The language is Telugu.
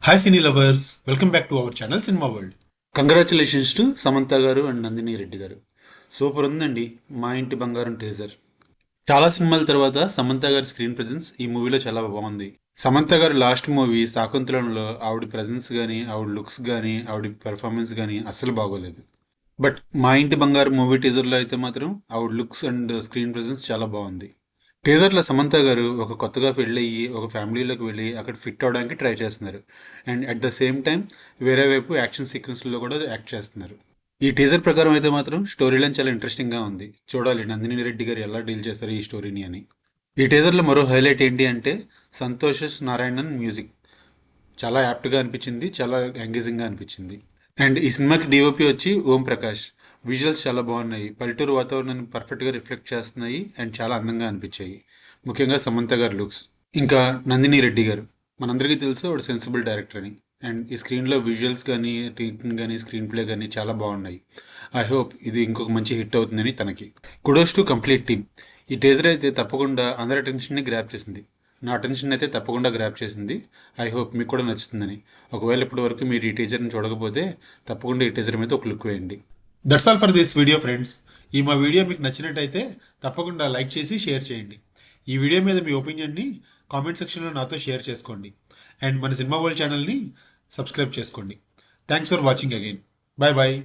Hi cine lovers, welcome back to our channel cinema world. Congratulations to Samantha గారు అండ్ నందిని రెడ్డి గారు. సూపర్ ఉందండి మా ఇంటి బంగారం టీజర్. చాలా సినిమాల తర్వాత సమంత గారి స్క్రీన్ ప్రెజెన్స్ ఈ మూవీలో చాలా బాగుంది. సమంత గారు లాస్ట్ మూవీ శాకుంతలంలో ఆవిడ ప్రెజెన్స్ కానీ, ఆవిడ లుక్స్ కానీ, ఆవిడ పెర్ఫార్మెన్స్ కానీ అస్సలు బాగోలేదు. బట్ మా ఇంటి బంగారం మూవీ టీజర్లో అయితే మాత్రం ఆవిడ లుక్స్ అండ్ స్క్రీన్ ప్రెజెన్స్ చాలా బాగుంది. టీజర్లో సమంత గారు ఒక కొత్తగా పెళ్ళయ్యి ఒక ఫ్యామిలీలోకి వెళ్ళి అక్కడ ఫిట్ అవడానికి ట్రై చేస్తున్నారు. And at the same time వేరే వైపు యాక్షన్ సీక్వెన్స్లో కూడా యాక్ట్ చేస్తున్నారు. ఈ టీజర్ ప్రకారం అయితే మాత్రం స్టోరీ లైన్ చాలా ఇంట్రెస్టింగ్గా ఉంది. చూడాలి నందిని రెడ్డి గారు ఎలా డీల్ చేస్తారు ఈ స్టోరీని అని. ఈ టీజర్లో మరో హైలైట్ ఏంటి అంటే సంతోష్ నారాయణన్ మ్యూజిక్ చాలా యాప్ట్గా అనిపించింది, చాలా ఎంగేజింగ్గా అనిపించింది. అండ్ ఈ సినిమాకి డిఓపి వచ్చి ఓం ప్రకాష్. విజువల్స్ చాలా బాగున్నాయి, పల్లెటూరు వాతావరణాన్ని పర్ఫెక్ట్గా రిఫ్లెక్ట్ చేస్తున్నాయి అండ్ చాలా అందంగా అనిపించాయి. ముఖ్యంగా సమంత గారి లుక్స్, ఇంకా నందిని రెడ్డి గారు మనందరికీ తెలుసు ఆవిడ సెన్సిబుల్ డైరెక్టర్ అని. అండ్ ఈ స్క్రీన్లో విజువల్స్ కానీ, రీటింగ్ కానీ, స్క్రీన్ ప్లే కానీ చాలా బాగున్నాయి. ఐ హోప్ ఇది ఇంకొక మంచి హిట్ అవుతుందని తనకి. Kudos to complete team. ఈ టీజర్ అయితే తప్పకుండా అందరి అటెన్షన్ని గ్రాప్ చేసింది. నా అటెన్షన్ అయితే తప్పకుండా గ్రాప్ చేసింది. ఐ హోప్ మీకు కూడా నచ్చుతుందని. ఒకవేళ ఇప్పటి వరకు మీరు ఈ టీజర్ని చూడకపోతే తప్పకుండా ఈ టీజర్ మీద ఒక లుక్ వేయండి. That's all for this video friends. ఈ మా వీడియో మీకు నచ్చినట్టయితే తప్పకుండా లైక్ చేసి షేర్ చేయండి. ఈ వీడియో మీద మీ ఒపీనియన్ని కామెంట్ సెక్షన్లో నాతో షేర్ చేసుకోండి. అండ్ మన సినిమా వరల్డ్ ఛానల్ని సబ్స్క్రైబ్ చేసుకోండి. Thanks for watching again. Bye bye.